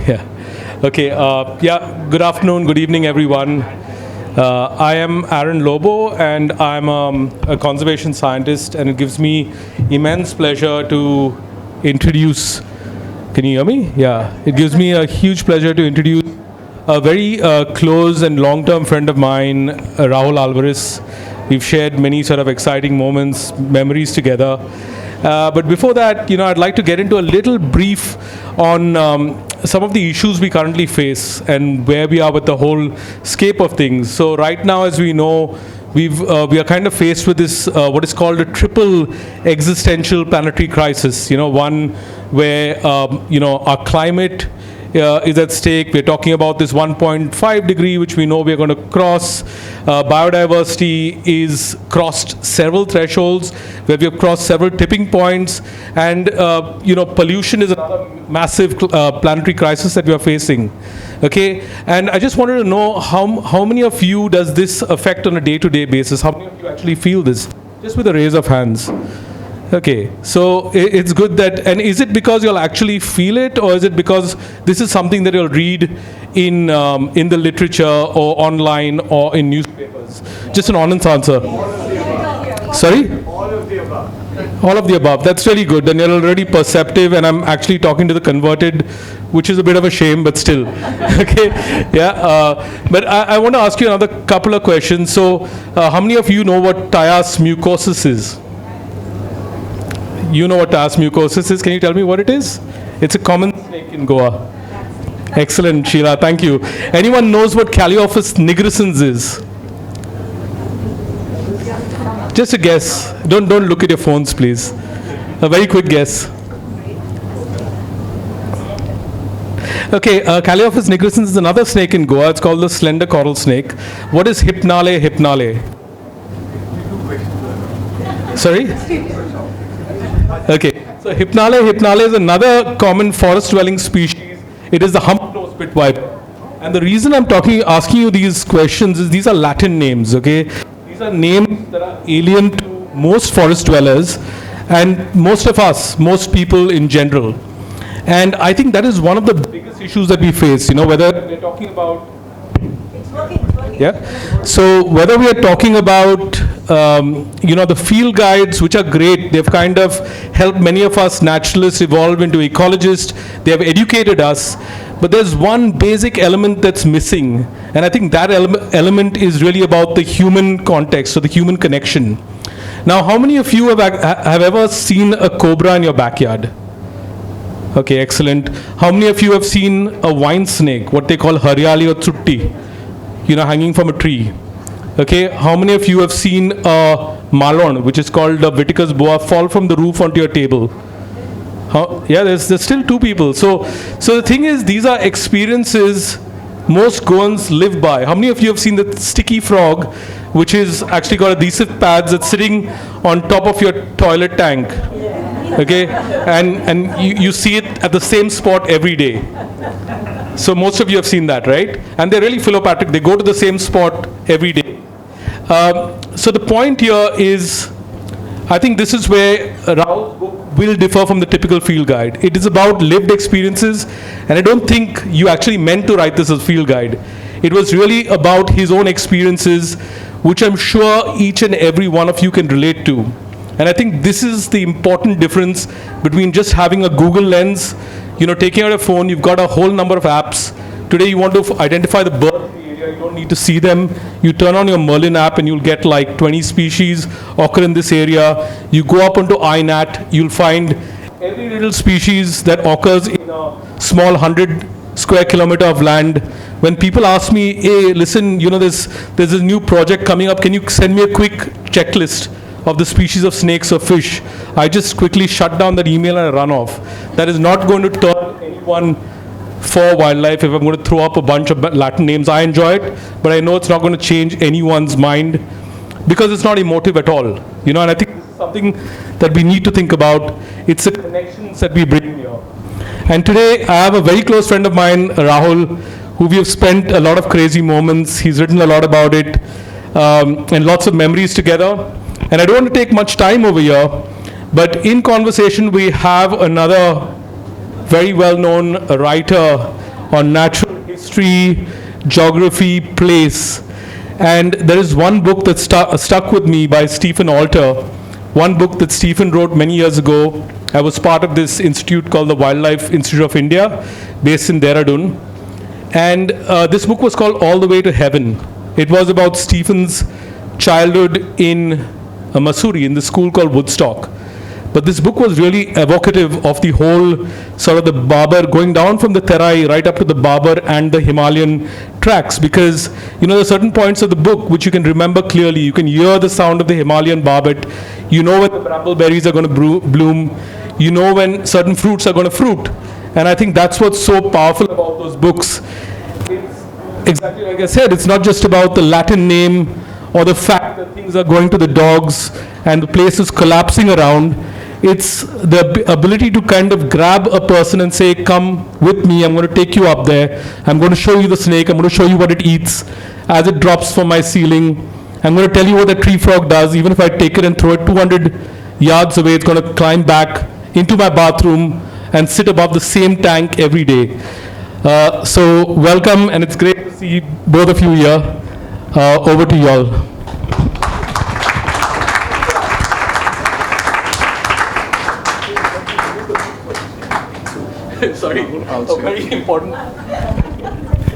Yeah. Okay. Good afternoon, good evening, everyone. I am Aaron Lobo, and I'm a conservation scientist, and it gives me immense pleasure to introduce. Can you hear me? Yeah. It gives me a huge pleasure to introduce a very close and long-term friend of mine, Rahul Alvares. We've shared many sort of exciting moments, memories together. But before that, I'd like to get into a little brief on some of the issues we currently face and where we are with the whole scape of things. So right now, as we know, we are kind of faced with this what is called a triple existential planetary crisis. One where our climate is at stake. We're talking about this 1.5 degree, which we know we're going to cross. Biodiversity is crossed several thresholds, where we have crossed several tipping points, and pollution is another massive planetary crisis that we are facing. Okay, and I just wanted to know how many of you does this affect on a day-to-day basis? How many of you actually feel this? Just with a raise of hands. Okay, so it's good that, and is it because you'll actually feel it, or is it because this is something that you'll read in the literature or online or in newspapers? Just an honest answer. Sorry? All of the above. All of the above. That's really good. Then you're already perceptive, and I'm actually talking to the converted, which is a bit of a shame, but still. Okay, yeah. But I want to ask you another couple of questions. So, how many of you know what Thias mucosis is? You know what Thias mucosis is. Can you tell me what it is? It's a common snake in Goa. Excellent, Sheila. Thank you. Anyone knows what Calliopus nigrescens is? Just a guess. Don't look at your phones, please. A very quick guess. Okay, Calliopus nigrescens is another snake in Goa. It's called the slender coral snake. What is hypnale hypnale? Sorry? Okay, so hypnale is another common forest-dwelling species. It is the hump-nosed pit viper. And the reason I'm asking you these questions is these are Latin names, okay? These are names that are alien to most forest dwellers and most of us, most people in general. And I think that is one of the biggest issues that we face, whether we're talking about... It's working. Yeah. So whether we are talking about, the field guides, which are great, they've kind of helped many of us naturalists evolve into ecologists. They have educated us. But there's one basic element that's missing. And I think that element is really about the human context, so the human connection. Now, how many of you have ever seen a cobra in your backyard? Okay, excellent. How many of you have seen a wine snake, what they call haryali or trutti, hanging from a tree? Okay, how many of you have seen a malon, which is called a Whitaker's boa, fall from the roof onto your table? Yeah, there's still two people. So the thing is, these are experiences most Goans live by. How many of you have seen the sticky frog, which is actually got adhesive pads that's sitting on top of your toilet tank? Okay, and you see it at the same spot every day. So most of you have seen that, right? And they're really philopatric. They go to the same spot every day. So the point here is, I think this is where Rahul's book will differ from the typical field guide. It is about lived experiences, and I don't think you actually meant to write this as a field guide. It was really about his own experiences, which I'm sure each and every one of you can relate to. And I think this is the important difference between just having a Google lens, taking out a phone, you've got a whole number of apps. Today you want to identify the bird in the area, you don't need to see them. You turn on your Merlin app and you'll get like 20 species occur in this area. You go up onto INAT, you'll find every little species that occurs in a small 100 square kilometer of land. When people ask me, hey, listen, there's a new project coming up, can you send me a quick checklist of the species of snakes or fish? I just quickly shut down that email and I run off. That is not going to turn anyone for wildlife if I'm going to throw up a bunch of Latin names. I enjoy it, but I know it's not going to change anyone's mind because it's not emotive at all. And I think this is something that we need to think about. It's the connections that we bring here. And today I have a very close friend of mine, Rahul, who we have spent a lot of crazy moments. He's written a lot about it, and lots of memories together. And I don't want to take much time over here, but in conversation we have another very well-known writer on natural history, geography, place. And there is one book that stuck with me by Stephen Alter, one book that Stephen wrote many years ago. I was part of this institute called the Wildlife Institute of India, based in Dehradun. And this book was called All the Way to Heaven. It was about Stephen's childhood in Missouri, in the school called Woodstock. But this book was really evocative of the whole sort of the Babar, going down from the Terai right up to the Babar and the Himalayan tracks, because there are certain points of the book which you can remember clearly. You can hear the sound of the Himalayan barbet. You know when the brambleberries are going to bloom. You know when certain fruits are going to fruit. And I think that's what's so powerful about those books. It's exactly like I said, it's not just about the Latin name or the fact that things are going to the dogs and the place is collapsing around. It's the ability to kind of grab a person and say, come with me, I'm going to take you up there. I'm going to show you the snake, I'm going to show you what it eats as it drops from my ceiling. I'm going to tell you what a tree frog does. Even if I take it and throw it 200 yards away, it's going to climb back into my bathroom and sit above the same tank every day. So welcome, and it's great to see both of you here. Over to you all. Sorry, very important.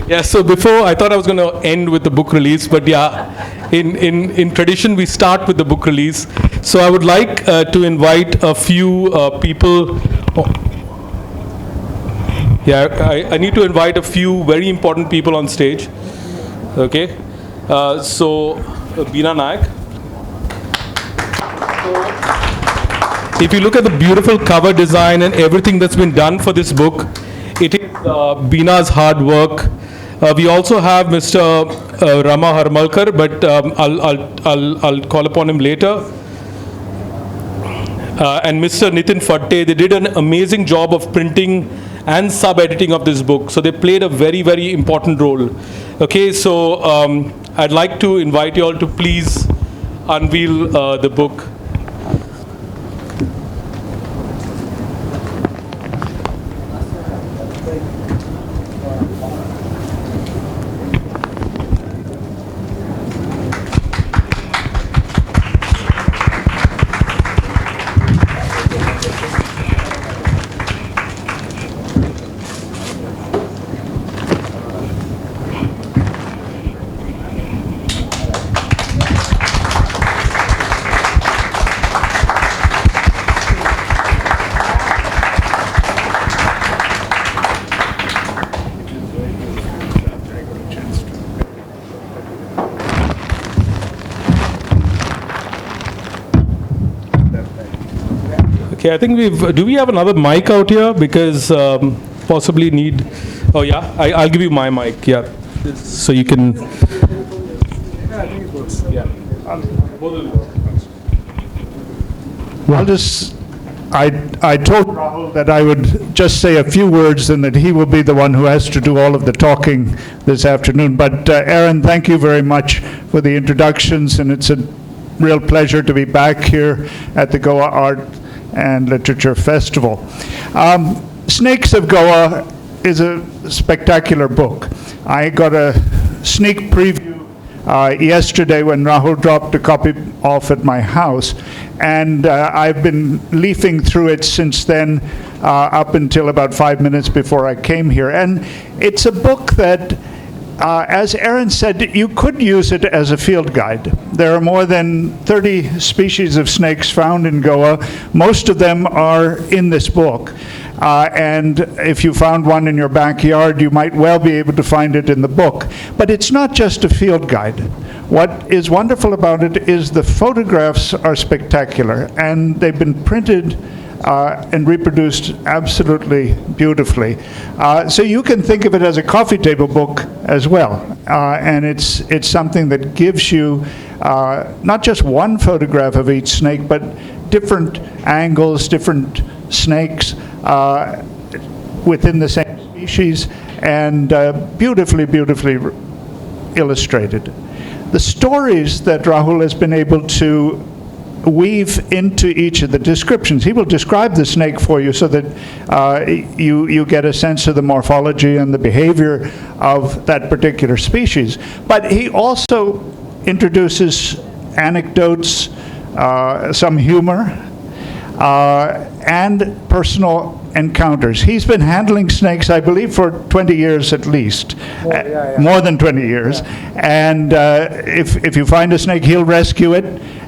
Yeah, so before, I thought I was going to end with the book release, but yeah, in tradition, we start with the book release. So I would like to invite a few people. I need to invite a few very important people on stage. Okay, so Beena Nayak. If you look at the beautiful cover design and everything that's been done for this book, it is Beena's hard work. We also have Mr. Rama Harmalkar, but I'll call upon him later. And Mr. Nitin Fatte. They did an amazing job of printing and sub-editing of this book. So they played a very, very important role. Okay, so I'd like to invite you all to please unveil the book. Okay, I think do we have another mic out here? Because possibly need, oh yeah, I'll give you my mic, yeah. So you can. Yeah, I think it works. Yeah. I told Rahul that I would just say a few words and that he will be the one who has to do all of the talking this afternoon. But Aaron, thank you very much for the introductions, and it's a real pleasure to be back here at the Goa Art and Literature Festival. Snakes of Goa is a spectacular book. I got a sneak preview yesterday when Rahul dropped a copy off at my house, and I've been leafing through it since then, up until about 5 minutes before I came here. And it's a book that, as Aaron said, you could use it as a field guide. There are more than 30 species of snakes found in Goa. Most of them are in this book. And if you found one in your backyard, you might well be able to find it in the book. But it's not just a field guide. What is wonderful about it is the photographs are spectacular, and they've been printed and reproduced absolutely beautifully. So you can think of it as a coffee table book as well. And it's something that gives you not just one photograph of each snake, but different angles, different snakes within the same species, and beautifully, beautifully illustrated. The stories that Rahul has been able to weave into each of the descriptions. He will describe the snake for you so that you get a sense of the morphology and the behavior of that particular species. But he also introduces anecdotes, some humor, and personal encounters. He's been handling snakes, I believe, for 20 years at least. More than 20 years. And if you find a snake, he'll rescue it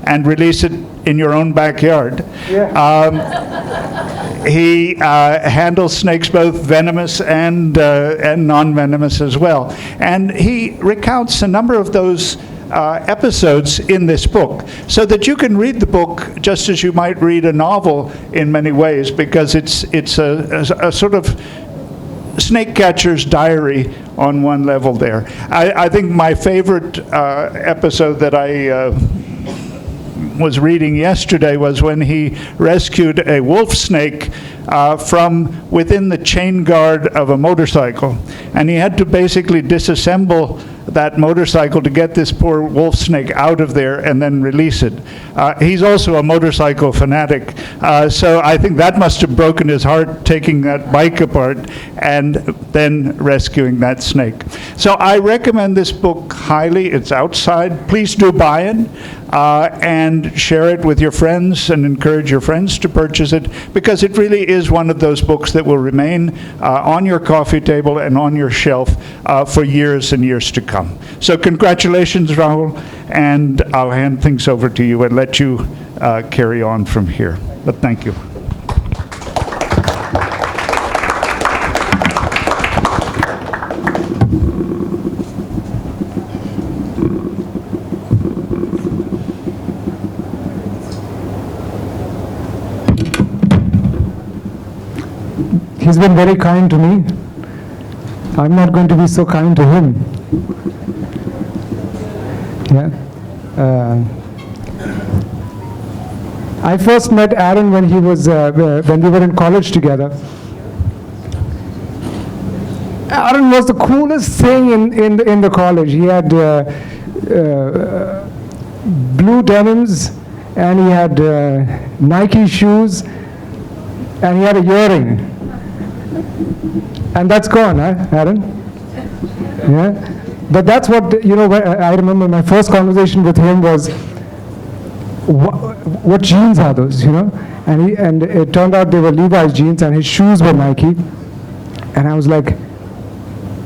and release it in your own backyard. He handles snakes both venomous and non-venomous as well. And he recounts a number of those episodes in this book, so that you can read the book just as you might read a novel in many ways, because it's a sort of snake catcher's diary on one level there. I think my favorite episode that I was reading yesterday was when he rescued a wolf snake from within the chain guard of a motorcycle, and he had to basically disassemble that motorcycle to get this poor wolf snake out of there and then release it. He's also a motorcycle fanatic, so I think that must have broken his heart, taking that bike apart and then rescuing that snake. So I recommend this book highly. It's outside. Please do buy it and share it with your friends and encourage your friends to purchase it, because it really is one of those books that will remain on your coffee table and on your shelf for years and years to come. So congratulations, Rahul, and I'll hand things over to you and let you carry on from here. But thank you. He's been very kind to me. I'm not going to be so kind to him. Yeah. I first met Aaron when he was when we were in college together. Aaron was the coolest thing in the college. He had blue denims, and he had Nike shoes, and he had a earring. And that's gone, huh, Aaron? Yeah? But that's what, you know, I remember my first conversation with him was, what jeans are those, you know? And it turned out they were Levi's jeans, and his shoes were Nike. And I was like,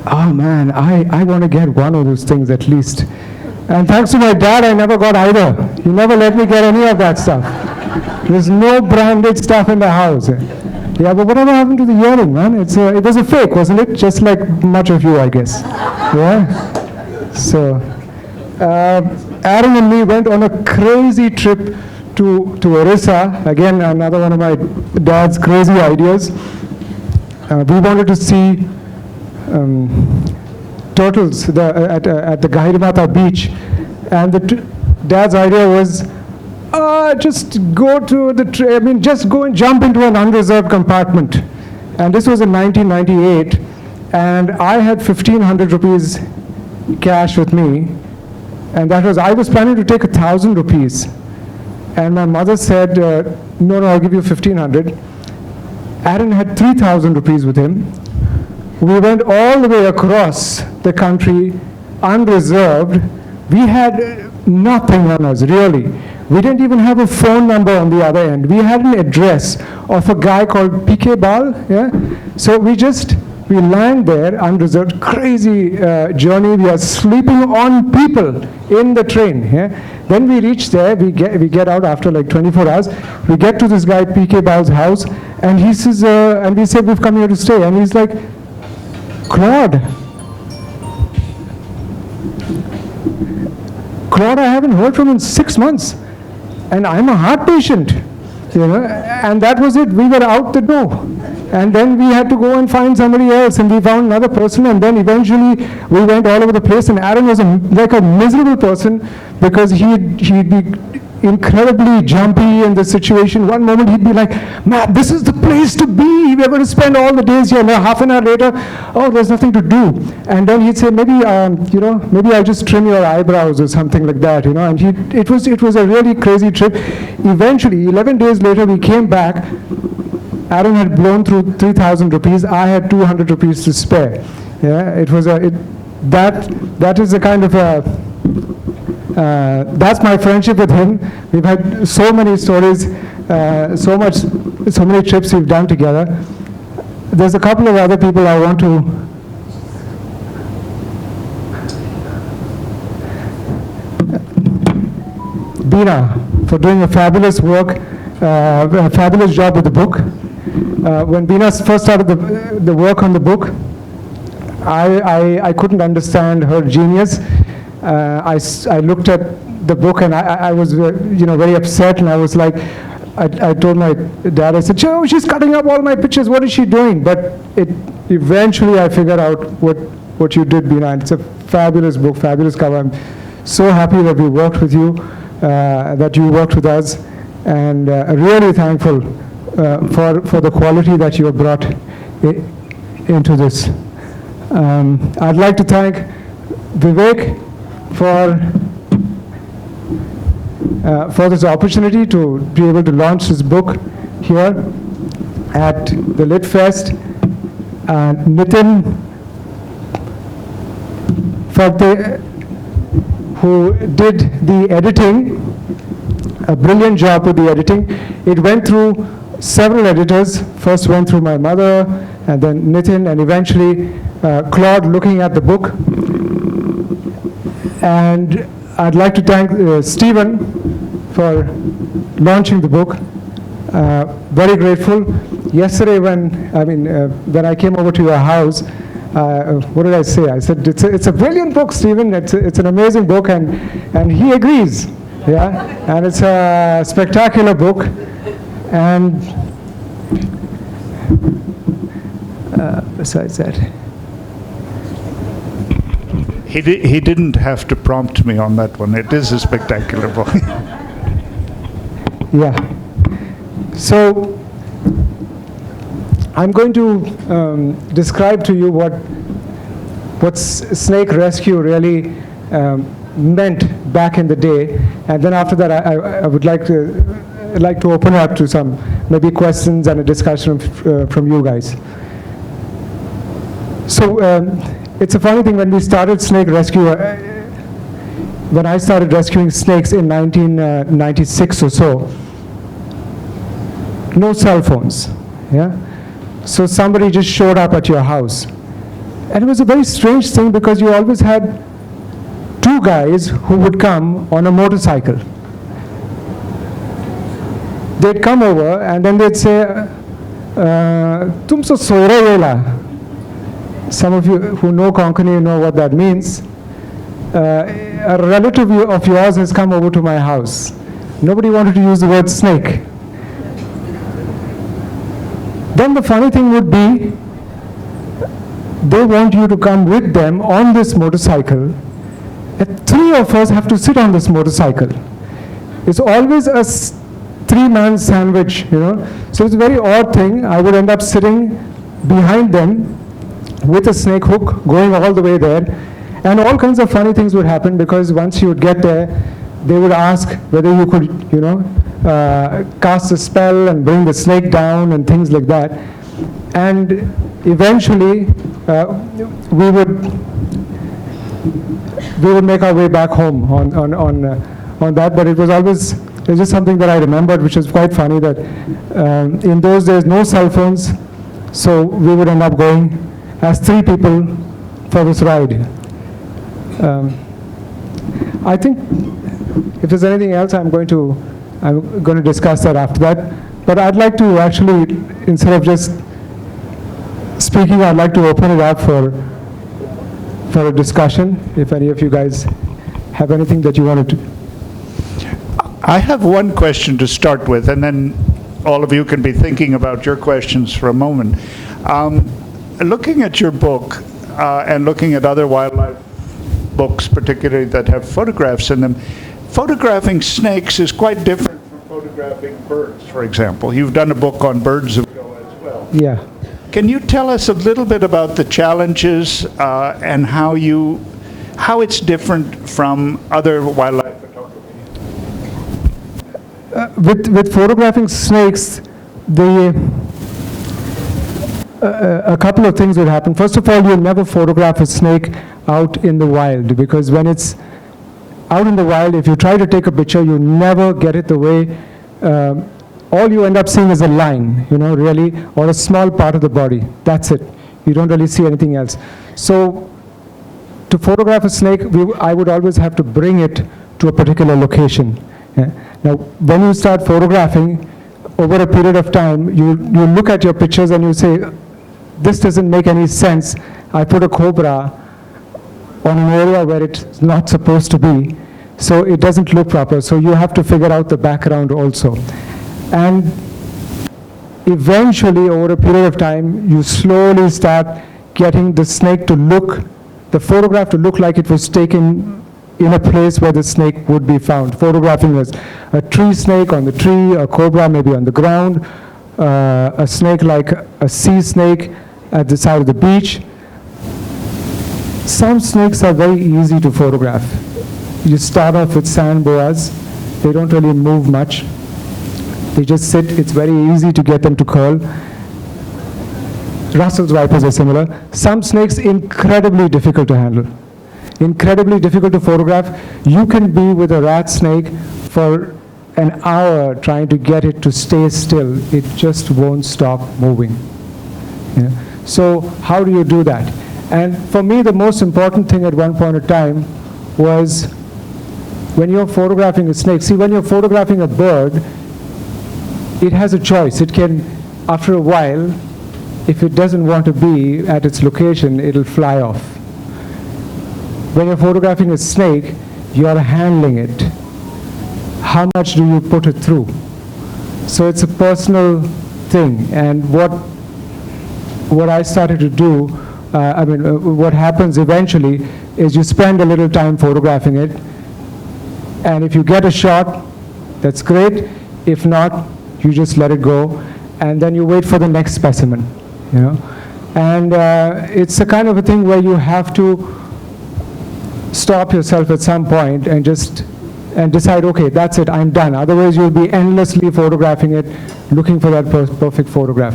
oh man, I want to get one of those things at least. And thanks to my dad, I never got either. He never let me get any of that stuff. There's no branded stuff in the house. Yeah, but whatever happened to the earring, man? It was a fake, wasn't it? Just like much of you, I guess. Yeah? So, Aaron and me went on a crazy trip to Orissa. Again, another one of my dad's crazy ideas. We wanted to see turtles at the Gahirimata beach. And dad's idea was, just go to just go and jump into an unreserved compartment. And this was in 1998, and I had 1,500 rupees cash with me, and I was planning to take 1,000 rupees. And my mother said, no, I'll give you 1,500. Aaron had 3,000 rupees with him. We went all the way across the country, unreserved. We had nothing on us, really. We didn't even have a phone number on the other end. We had an address of a guy called PK Bal. Yeah? So we land there, unreserved, crazy journey. We are sleeping on people in the train. Yeah? Then we reach there, we get out after like 24 hours. We get to this guy PK Bal's house, and he says, and we said, we've come here to stay. And he's like, Claude, I haven't heard from him in 6 months. And I'm a heart patient, you know, and that was it. We were out the door. And then we had to go and find somebody else, and we found another person, and then eventually we went all over the place, and Aaron was like a miserable person, because he'd be incredibly jumpy in the situation. One moment he'd be like, "Matt, this is the place to be. We're going to spend all the days here." And half an hour later, "Oh, there's nothing to do." And then he'd say, "Maybe, maybe I'll just trim your eyebrows or something like that." And it was a really crazy trip. Eventually, 11 days later, we came back. Aaron had blown through 3,000 rupees. I had 200 rupees to spare. Yeah, it was that is the kind of that's my friendship with him. We've had so many stories, so many trips we've done together. There's a couple of other people I want to Beena, for doing a fabulous job with the book. When Beena first started the work on the book, I couldn't understand her genius. I looked at the book and I was very upset, and I was like, I told my dad, I said, "Joe, she's cutting up all my pictures. What is she doing?" But eventually I figured out what you did, Beena. It's a fabulous book, fabulous cover. I'm so happy that we worked with you, that you worked with us, and really thankful for the quality that you have brought into this. I'd like to thank Vivek for this opportunity to be able to launch this book here at the Lit Fest. Nitin Farte, who did the editing, a brilliant job with the editing. It went through several editors. First went through my mother, and then Nitin, and eventually Claude looking at the book. And I'd like to thank Stephen for launching the book. Very grateful. Yesterday when I came over to your house, what did I say? I said, it's a brilliant book, Stephen. It's an amazing book, and he agrees. Yeah, and it's a spectacular book. And besides that, he didn't have to prompt me on that one. It is a spectacular book. yeah. So I'm going to describe to you what snake rescue really meant back in the day, and then after that I would like to open up to some maybe questions and a discussion from you guys. So it's a funny thing, when we started snake rescue, when I started rescuing snakes in 1996 or so, no cell phones, yeah? So somebody just showed up at your house. And it was a very strange thing, because you always had two guys who would come on a motorcycle. They'd come over and then they'd say, "Tum so soira yela." Some of you who know Konkani know what that means. A relative of yours has come over to my house. Nobody wanted to use the word snake. Then the funny thing would be, they want you to come with them on this motorcycle. And three of us have to sit on this motorcycle. It's always a three-man sandwich, So it's a very odd thing. I would end up sitting behind them with a snake hook going all the way there. And all kinds of funny things would happen, because once you would get there, they would ask whether you could, cast a spell and bring the snake down and things like that. And eventually, we would make our way back home on that. But it was just something that I remembered, which was quite funny, that in those days, no cell phones, so we would end up going as three people for this ride. I think if there's anything else, I'm going to discuss that after that. But I'd like to actually, instead of just speaking, I'd like to open it up for a discussion, if any of you guys have anything that you wanted to. I have one question to start with, and then all of you can be thinking about your questions for a moment. Looking at your book and looking at other wildlife books, particularly that have photographs in them, photographing snakes is quite different from photographing birds, for example. You've done a book on birds of Goa as well. Yeah. Can you tell us a little bit about the challenges and how it's different from other wildlife photography? With photographing snakes, a couple of things would happen. First of all, you'll never photograph a snake out in the wild, because when it's out in the wild, if you try to take a picture, you never get it the way. All you end up seeing is a line, really, or a small part of the body. That's it. You don't really see anything else. So to photograph a snake, I would always have to bring it to a particular location. Yeah. Now, when you start photographing, over a period of time, you look at your pictures and you say, this doesn't make any sense. I put a cobra on an area where it's not supposed to be, so it doesn't look proper. So you have to figure out the background also. And eventually, over a period of time, you slowly start getting the snake to look, the photograph to look like it was taken in a place where the snake would be found. Photographing a tree snake on the tree, a cobra maybe on the ground, a snake like a sea snake at the side of the beach. Some snakes are very easy to photograph. You start off with sand boas. They don't really move much. They just sit. It's very easy to get them to curl. Russell's vipers are similar. Some snakes incredibly difficult to handle. Incredibly difficult to photograph. You can be with a rat snake for an hour trying to get it to stay still. It just won't stop moving. So how do you do that? And for me, the most important thing at one point in time was when you're photographing a snake. See, when you're photographing a bird, it has a choice. It can, after a while, if it doesn't want to be at its location, it'll fly off. When you're photographing a snake, you're handling it. How much do you put it through? So it's a personal thing. And what I started to do, what happens eventually is you spend a little time photographing it, and if you get a shot, that's great. If not, you just let it go, and then you wait for the next specimen, And it's a kind of a thing where you have to stop yourself at some point and decide, okay, that's it, I'm done. Otherwise, you'll be endlessly photographing it, looking for that perfect photograph.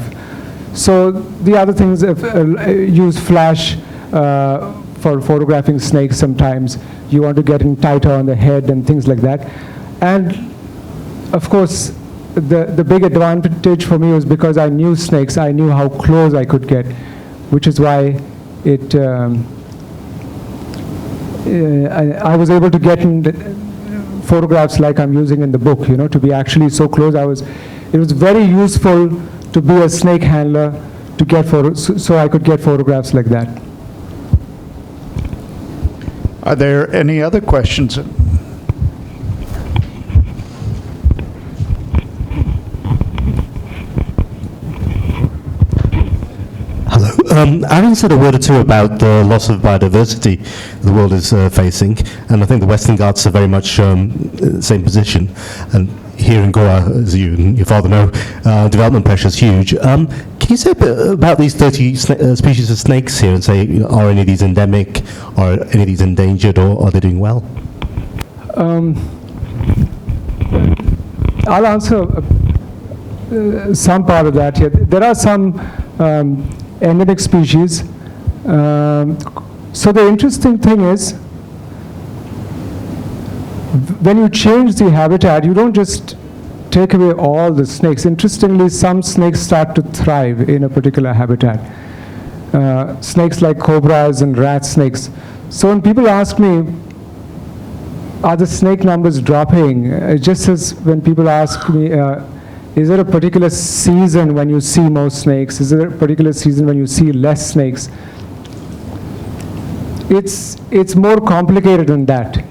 So the other things, use flash for photographing snakes sometimes. You want to get in tighter on the head and things like that. And of course, the big advantage for me was because I knew snakes, I knew how close I could get, which is why I was able to get in photographs like I'm using in the book, to be actually so close. It was very useful to be a snake handler to get so I could get photographs like that. Are there any other questions? Aaron said a word or two about the loss of biodiversity the world is facing, and I think the Western Ghats are very much the same position. And here in Goa, as you and your father know, development pressure is huge. Can you say a bit about these 30 species of snakes here and say, are any of these endemic, are any of these endangered, or are they doing well? I'll answer some part of that here. There are some endemic species. So the interesting thing is, when you change the habitat, you don't just take away all the snakes. Interestingly, some snakes start to thrive in a particular habitat. Snakes like cobras and rat snakes. So when people ask me, are the snake numbers dropping? Just as when people ask me, is there a particular season when you see more snakes? Is there a particular season when you see less snakes? It's more complicated than that,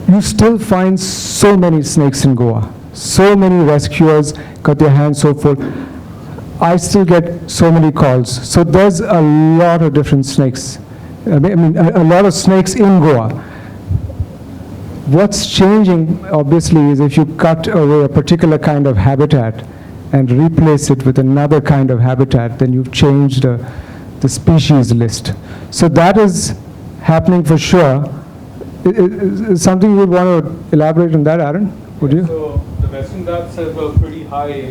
You still find so many snakes in Goa. So many rescuers got their hands so full. I still get so many calls. So there's a lot of different snakes. A lot of snakes in Goa. What's changing, obviously, is if you cut away a particular kind of habitat and replace it with another kind of habitat, then you've changed the species list. So that is happening for sure. Is something you would want to elaborate on that, Aaron? Would you? So the Western Ghats have a pretty high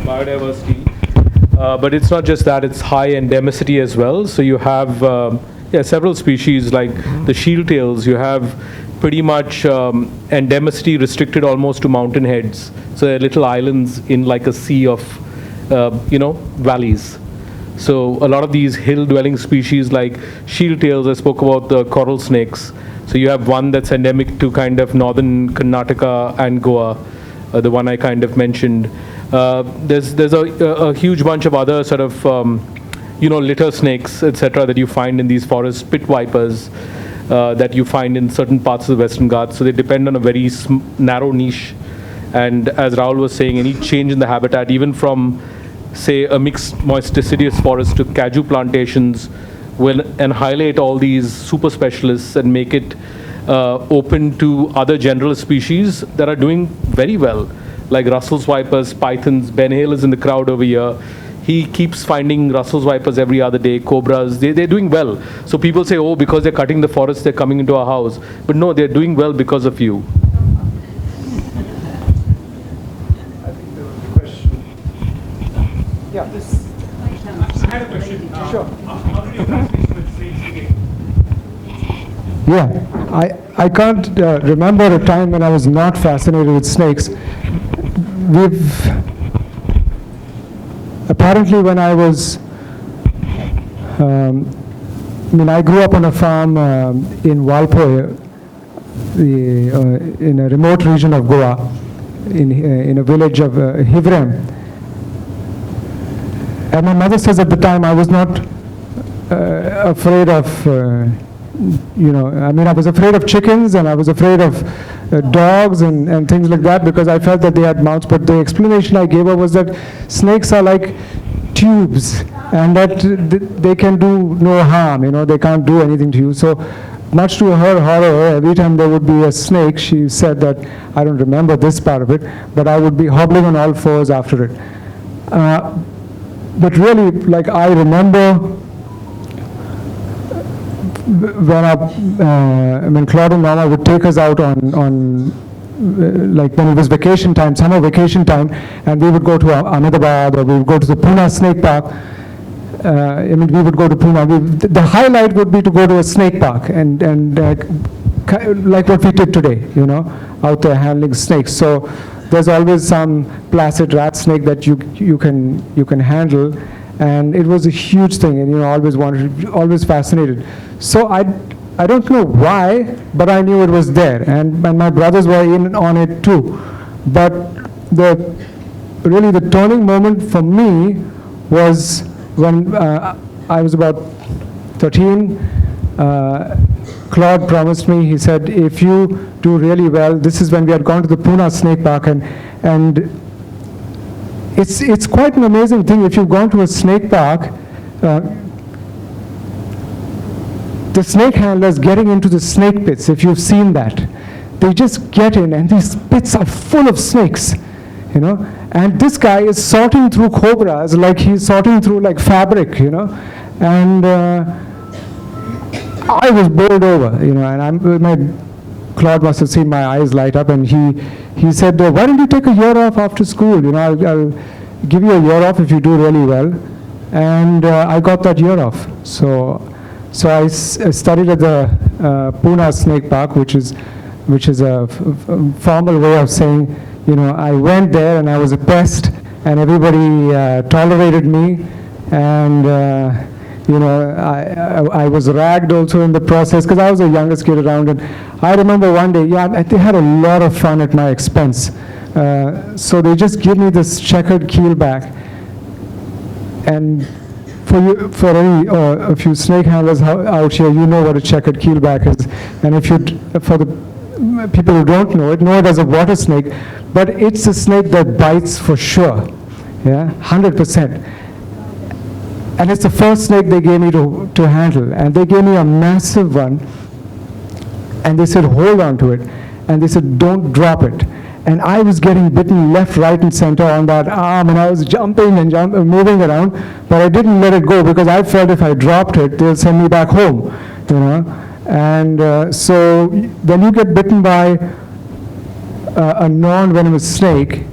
biodiversity, but it's not just that, it's high endemicity as well. So you have several species like the shield tails. You have pretty much endemicity restricted almost to mountain heads. So they're little islands in like a sea of, valleys. So a lot of these hill-dwelling species like shield tails, I spoke about the coral snakes. So you have one that's endemic to kind of northern Karnataka and Goa, the one I kind of mentioned. There's a huge bunch of other sort of, litter snakes, etc., that you find in these forests, pit vipers, that you find in certain parts of the Western Ghats. So they depend on a very narrow niche. And as Rahul was saying, any change in the habitat, even from, say, a mixed moist deciduous forest to kaju plantations, will annihilate all these super specialists and make it open to other general species that are doing very well, like Russell's vipers, pythons. Ben Hale is in the crowd over here. He keeps finding Russell's vipers every other day, cobras. They're doing well. So people say, oh, because they're cutting the forest, they're coming into our house. But no, they're doing well because of you. Yeah. I had a question. Sure. How did your fascination with snakes begin? Yeah, I can't remember a time when I was not fascinated with snakes. Apparently when I was, I grew up on a farm in Walpoe, in a remote region of Goa, in a village of Hivrem. And my mother says at the time I was not afraid of, I was afraid of chickens and I was afraid of dogs and things like that because I felt that they had mouths. But the explanation I gave her was that snakes are like tubes and that they can do no harm, they can't do anything to you. So much to her horror, every time there would be a snake, she said that, I don't remember this part of it, but I would be hobbling on all fours after it. But really, like I remember when Claude and Norma would take us out on like when it was vacation time, summer vacation time, and we would go to Ahmedabad or we would go to the Pune snake park. We would go to Pune. The highlight would be to go to a snake park and like what we did today, out there handling snakes. So there's always some placid rat snake that you can handle, and it was a huge thing, and always fascinated. So I don't know why, but I knew it was there, and my brothers were in on it too. But the turning moment for me was when I was about 13. Claude promised me, he said, if you do really well, this is when we had gone to the Pune snake park, and it's quite an amazing thing. If you've gone to a snake park, the snake handlers getting into the snake pits, if you've seen that, they just get in and these pits are full of snakes, and this guy is sorting through cobras like he's sorting through like fabric, and I was bowled over, and Claude must have seen my eyes light up, and he said, why don't you take a year off after school? I'll give you a year off if you do really well. And I got that year off. So I studied at the Pune Snake Park, which is a formal way of saying, I went there and I was a pest, and everybody tolerated me, and I was ragged also in the process because I was the youngest kid around. And I remember one day, they had a lot of fun at my expense. So they just give me this checkered keelback. And for a few snake handlers out here, you know what a checkered keelback is. And for the people who don't know it as a water snake, but it's a snake that bites for sure, 100%. And it's the first snake they gave me to handle. And they gave me a massive one. And they said, hold on to it. and they said, don't drop it. And I was getting bitten left, right, and center on that arm, and I was jumping and moving around, but I didn't let it go because I felt if I dropped it, they'll send me back home, you know. And so when you get bitten by a non-venomous snake,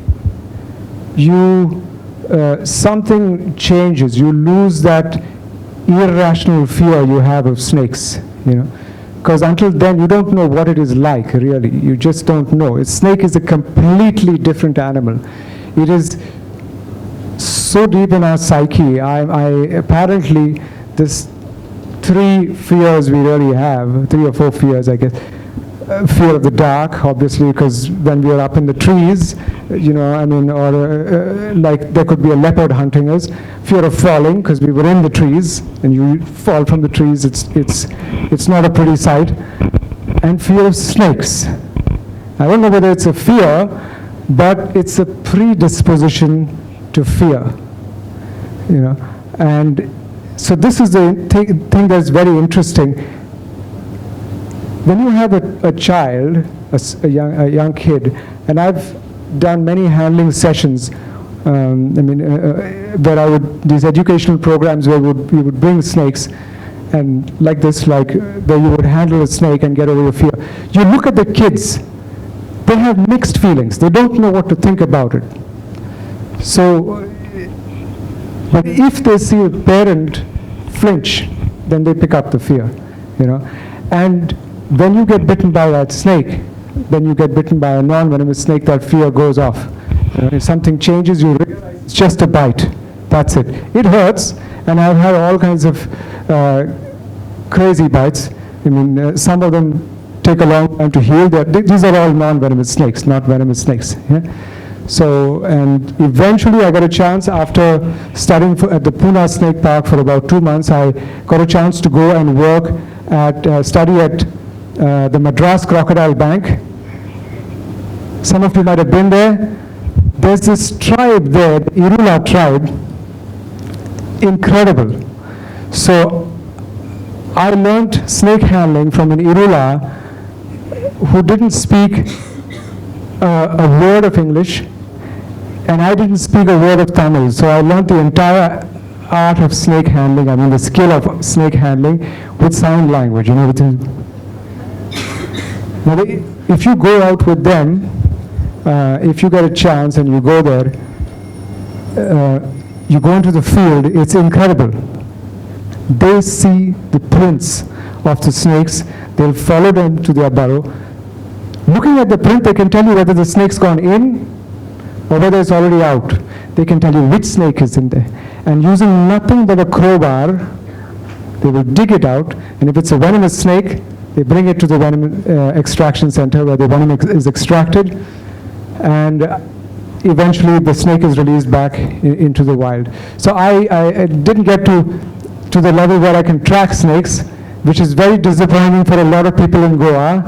you something changes. You lose that irrational fear you have of snakes, you know. Because until then, you don't know what it is like, really. You just don't know. A snake is a completely different animal. It is so deep in our psyche. Apparently, there's 3 fears we really have, 3 or 4 fears, I guess. Fear of the dark, obviously, because when we are up in the trees, you know, I mean, or like there could be a leopard hunting us. Fear of falling, because we were in the trees, and you fall from the trees. It's not a pretty sight. And fear of snakes. I don't know whether it's a fear, but it's a predisposition to fear, you know. And so this is the thing that's very interesting. When you have a child, a young kid, and I've done many handling sessions, where I would, these educational programs where we would bring snakes, and like this, like where you would handle a snake and get over your fear. You look at the kids, they have mixed feelings. They don't know what to think about it. So, but if they see a parent flinch, then they pick up the fear, you know. And when you get bitten by that snake, then you get bitten by a non-venomous snake, that fear goes off. You know, if something changes, you realize it's just a bite. That's it. It hurts, and I've had all kinds of crazy bites. I mean, some of them take a long time to heal. These are all non-venomous snakes, not venomous snakes. Yeah? So, and eventually I got a chance after studying at the Pune Snake Park for about 2 months. I got a chance to go and work at, study at the Madras Crocodile Bank. Some of you might have been there. There's this tribe there, the Irula tribe, incredible. So I learned snake handling from an Irula who didn't speak a word of English, and I didn't speak a word of Tamil. So I learned the entire art of snake handling, I mean the skill of snake handling with sign language, you know. Now, if you go out with them, if you get a chance and you go there, you go into the field, it's incredible. They see the prints of the snakes, they'll follow them to their burrow. Looking at the print, they can tell you whether the snake's gone in or whether it's already out. They can tell you which snake is in there. And using nothing but a crowbar, they will dig it out, and if it's a venomous snake, they bring it to the venom extraction center where the venom is extracted, and eventually the snake is released back into the wild. So I didn't get to the level where I can track snakes, which is very disappointing for a lot of people in Goa,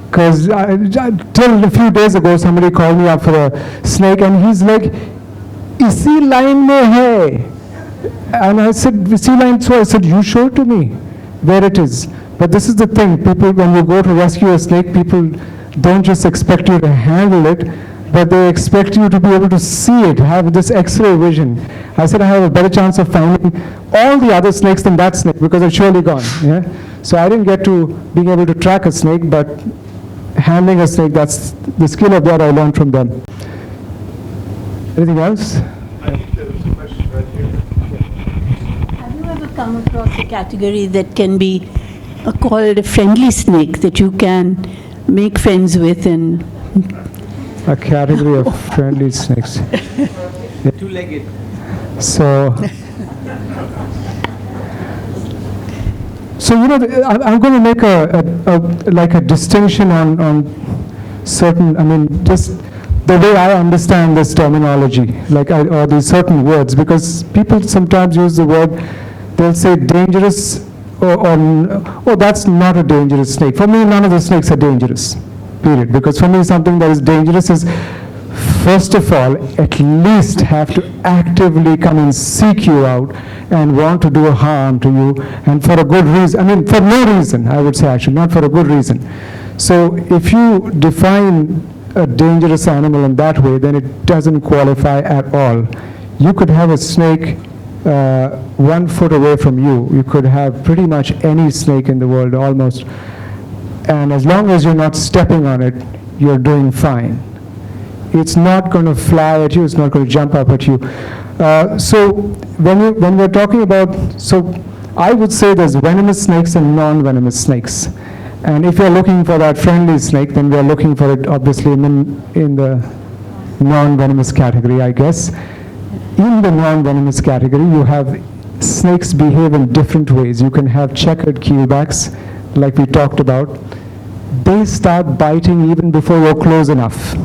because till a few days ago somebody called me up for a snake and he's like, "Isi line mein hai." And I said, "Isi line?" So I said, "You show it to me where it is." But this is the thing, people, when you go to rescue a snake, people don't just expect you to handle it, but they expect you to be able to see it, have this X-ray vision. I said I have a better chance of finding all the other snakes than that snake because it's surely gone. Yeah? So I didn't get to being able to track a snake, but handling a snake, that's the skill of that I learned from them. Anything else? I think there was a question right here. Have you ever come across a category that can be called a friendly snake that you can make friends with? And A category of friendly snakes. Two-legged. So you know, I'm going to make a distinction on certain, I mean, just the way I understand this terminology, or these certain words, because people sometimes use the word, they'll say dangerous, or that's not a dangerous snake. For me, none of the snakes are dangerous, period. Because for me, something that is dangerous is, first of all, at least have to actively come and seek you out and want to do harm to you, and for a good reason. I mean, for no reason, I would say, actually, not for a good reason. So if you define a dangerous animal in that way, then it doesn't qualify at all. You could have a snake 1 foot away from you. You could have pretty much any snake in the world almost. And as long as you're not stepping on it, you're doing fine. It's not going to fly at you, it's not going to jump up at you. So when we're talking about, so I would say there's venomous snakes and non-venomous snakes. And if you're looking for that friendly snake, then we're looking for it obviously in the non-venomous category, I guess. In the non-venomous category, you have snakes behave in different ways. You can have checkered keelbacks, like we talked about. They start biting even before you're close enough.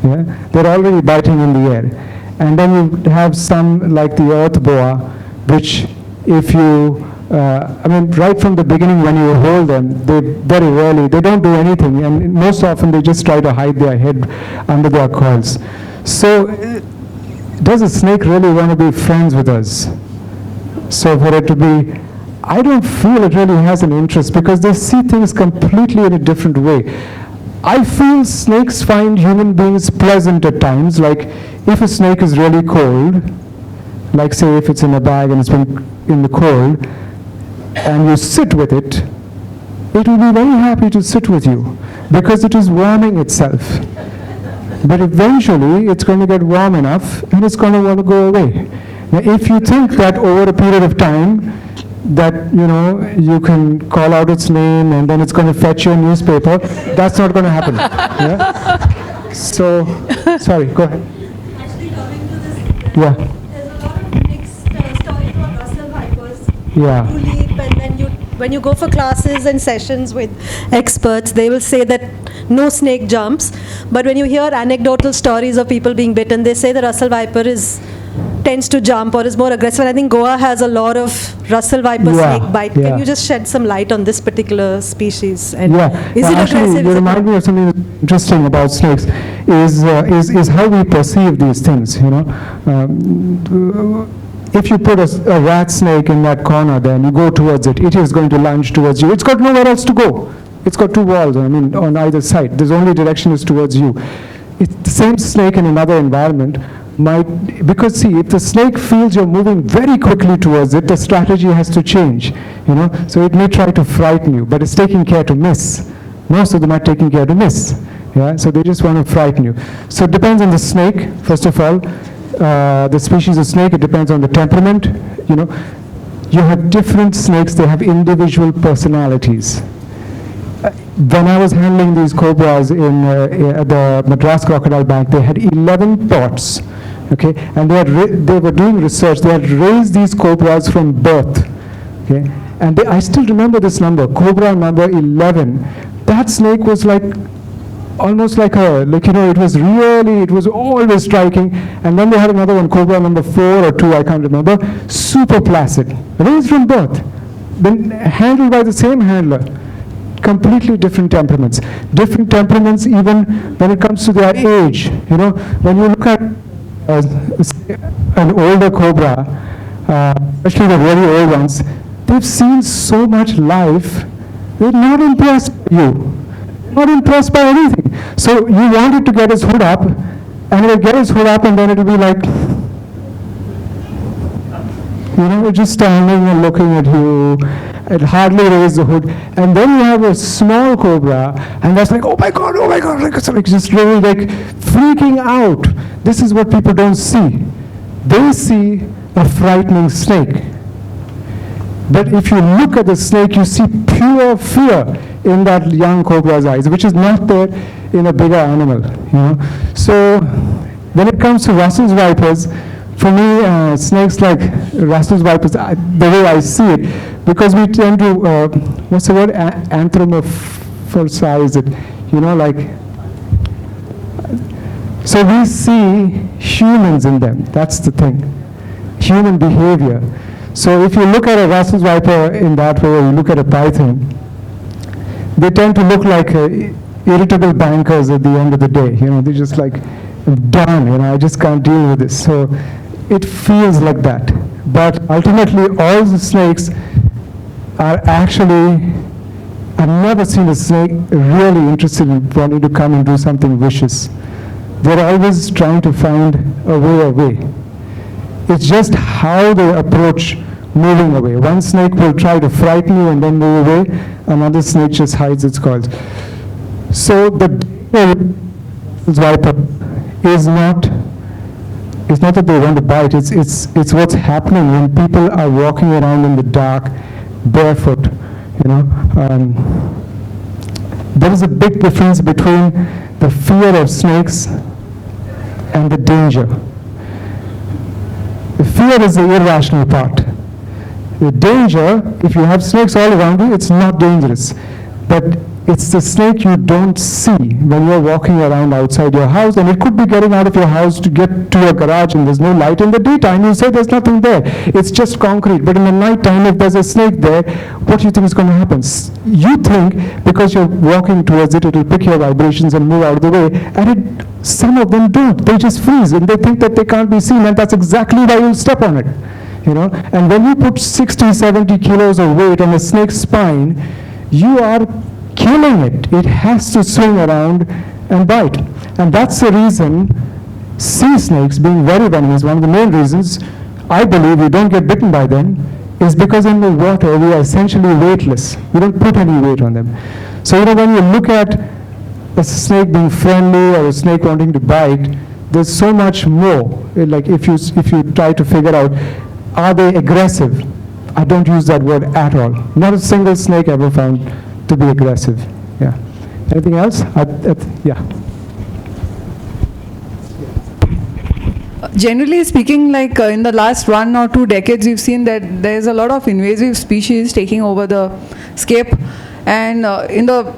Yeah? They're already biting in the air. And then you have some like the earth boa, which if you, I mean, right from the beginning when you hold them, they very rarely, they don't do anything. And most often they just try to hide their head under their coils. So does a snake really want to be friends with us? So for it to be, I don't feel it really has an interest because they see things completely in a different way. I feel snakes find human beings pleasant at times, like if a snake is really cold, like say if it's in a bag and it's been in the cold, and you sit with it, it will be very happy to sit with you because it is warming itself. But eventually it's going to get warm enough and it's going to want to go away. Now if you think that over a period of time that you can call out its name and then it's going to fetch you a newspaper, that's not going to happen. Yeah? So, sorry, go ahead. Actually, coming to this, Yeah. there's a lot of mixed stories about Russell vipers. Yeah. Who leap, and then when you go for classes and sessions with experts, they will say that no snake jumps. But when you hear anecdotal stories of people being bitten, they say the Russell viper tends to jump or is more aggressive. And I think Goa has a lot of Russell viper snake bite. Yeah. Can you just shed some light on this particular species? And Yeah, is it actually, aggressive? you Is it remind me of something that's interesting about snakes, is how we perceive these things, if you put a rat snake in that corner, then you go towards it, it is going to lunge towards you. It's got nowhere else to go. It's got two walls, on either side. There's only direction is towards you. It's the same snake in another environment because see, if the snake feels you're moving very quickly towards it, the strategy has to change, So it may try to frighten you, but it's taking care to miss. Most of them are taking care to miss. Yeah, so they just want to frighten you. So it depends on the snake, first of all. The species of snake, it depends on the temperament. You have different snakes, they have individual personalities. When I was handling these cobras at the Madras Crocodile Bank, they had 11 pots, okay, and they were doing research. They had raised these cobras from birth, okay, and I still remember this number, cobra number 11. That snake was like almost like it was always striking. And then they had another one, cobra number 4 or 2, I can't remember, super placid, raised from birth, been handled by the same handler. Completely different temperaments. Different temperaments even when it comes to their age. When you look at an older cobra, especially the very old ones, they've seen so much life, they're not impressed by you. Not impressed by anything. So you want it to get his hood up, and it'll get his hood up, and then it'll be like, just standing and looking at you. It hardly raise the hood. And then you have a small cobra, and that's like, oh my God, like just really like freaking out. This is what people don't see. They see a frightening snake. But if you look at the snake, you see pure fear in that young cobra's eyes, which is not there in a bigger animal. So when it comes to Russell's vipers, for me, snakes like Russell's vipers, the way I see it, because we tend to, what's the word, anthropomorphize it, so we see humans in them, that's the thing, human behavior. So if you look at a Russell's viper in that way, or you look at a python, they tend to look like irritable bankers at the end of the day. They're just like, I'm done, I just can't deal with this. So it feels like that. But ultimately, all the snakes are actually I've never seen a snake really interested in wanting to come and do something vicious. They're always trying to find a way away. It's just how they approach moving away. One snake will try to frighten you and then move away. Another snake just hides its claws. So the viper is not that they want to bite. It's what's happening when people are walking around in the dark, barefoot. There is a big difference between the fear of snakes and the danger. The fear is the irrational part. The danger, if you have snakes all around you, it's not dangerous. But it's the snake you don't see when you're walking around outside your house, and it could be getting out of your house to get to your garage and there's no light. In the daytime, you say there's nothing there. It's just concrete. But in the nighttime, if there's a snake there, what do you think is going to happen? You think because you're walking towards it, it'll pick your vibrations and move out of the way. And some of them don't. They just freeze and they think that they can't be seen, and that's exactly why you'll step on it. And when you put 60, 70 kilos of weight on a snake's spine, you are killing it. It has to swing around and bite. And that's the reason sea snakes, being very venomous, one of the main reasons I believe we don't get bitten by them is because in the water we are essentially weightless. We don't put any weight on them. So when you look at a snake being friendly or a snake wanting to bite, there's so much more. Like if you try to figure out, are they aggressive? I don't use that word at all. Not a single snake ever found to be aggressive. Yeah. Anything else? Yeah. Generally speaking, like in the last 1 or 2 decades, we've seen that there's a lot of invasive species taking over the scape. And in the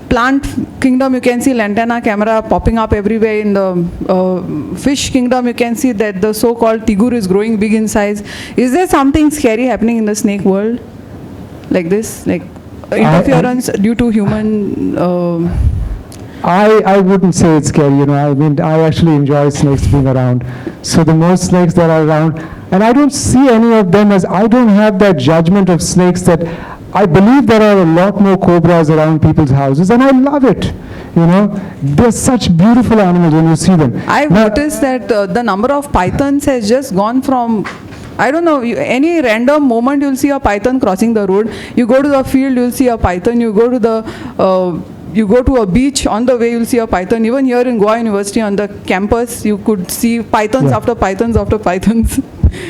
plant kingdom, you can see lantana camera popping up everywhere. In the fish kingdom, you can see that the so-called tigur is growing big in size. Is there something scary happening in the snake world like this? Like interference due to human... I wouldn't say it's scary, I actually enjoy snakes being around. So the more snakes that are around, and I don't see any of them as, I don't have that judgment of snakes that, I believe there are a lot more cobras around people's houses, and I love it. They're such beautiful animals when you see them. I've noticed that the number of pythons has just gone from, I don't know, any random moment you'll see a python crossing the road. You go to the field, you'll see a python. You go to a beach, on the way you'll see a python. Even here in Goa University on the campus, you could see pythons after pythons after pythons.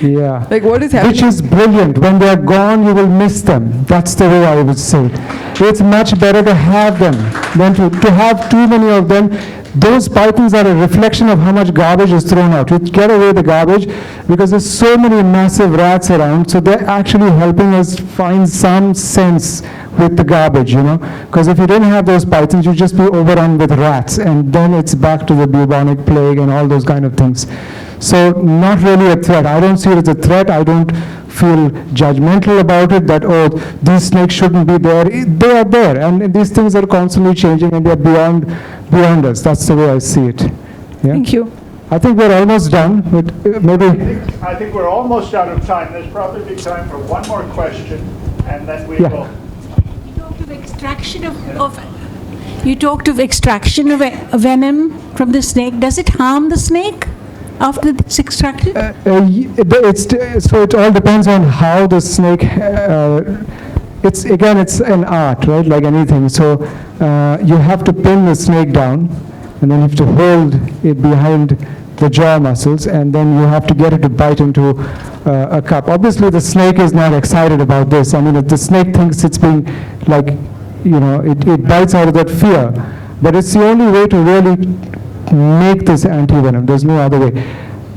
Yeah. Like what is happening? Which is brilliant. When they're gone, you will miss them. That's the way I would say. It's much better to have them than to have too many of them. Those pythons are a reflection of how much garbage is thrown out. You get away the garbage because there's so many massive rats around, so they're actually helping us find some sense with the garbage, Because if you didn't have those pythons, you'd just be overrun with rats, and then it's back to the bubonic plague and all those kind of things. So not really a threat. I don't see it as a threat. I don't feel judgmental about it, that, oh, these snakes shouldn't be there. They are there, and these things are constantly changing, and they're beyond us. That's the way I see it. Yeah? Thank you. I think we're almost done, but maybe... I think we're almost out of time. There's probably time for one more question, and then we will... You talked of extraction of venom from the snake. Does it harm the snake after it's extracted? So it all depends on how the snake... it's an art, right? Like anything. So you have to pin the snake down, and then you have to hold it behind the jaw muscles, and then you have to get it to bite into a cup. Obviously, the snake is not excited about this. I mean, if the snake thinks it's being like, it bites out of that fear. But it's the only way to really make this anti-venom. There's no other way.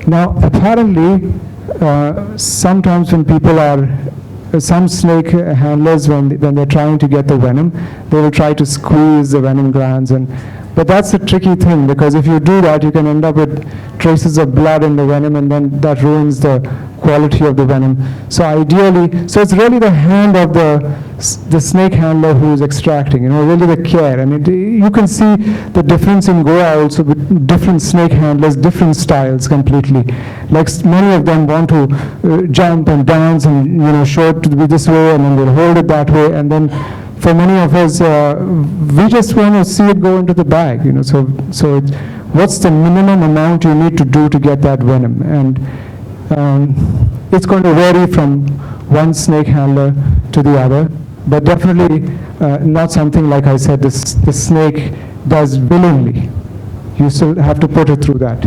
Now, apparently, sometimes when people are, some snake handlers, when they're trying to get the venom, they will try to squeeze the venom glands, but that's a tricky thing, because if you do that, you can end up with traces of blood in the venom, and then that ruins the quality of the venom. So ideally, so it's really the hand of the snake handler who is extracting, really the care. And you can see the difference in Goa also with different snake handlers, different styles completely. Like many of them want to jump and dance and show it to be this way, and then they'll hold it that way, and then for many of us, we just want to see it go into the bag, you know. So what's the minimum amount you need to do to get that venom? And it's going to vary from one snake handler to the other, but definitely not something like I said, the snake does willingly. You still have to put it through that.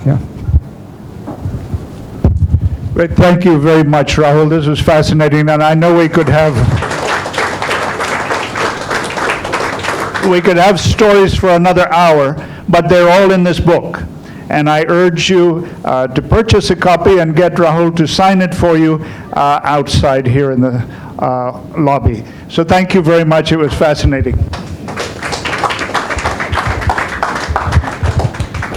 Yeah. Great, thank you very much, Rahul. This was fascinating, and I know we could have stories for another hour, but they're all in this book. And I urge you to purchase a copy and get Rahul to sign it for you outside here in the lobby. So thank you very much. It was fascinating.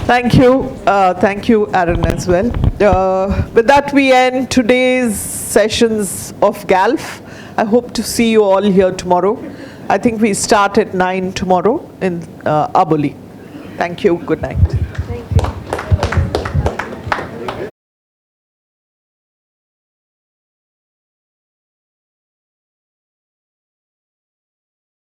Thank you. Thank you, Aaron, as well. With that, we end today's sessions of GALF. I hope to see you all here tomorrow. I think we start at 9 tomorrow in Aboli. Thank you. Good night.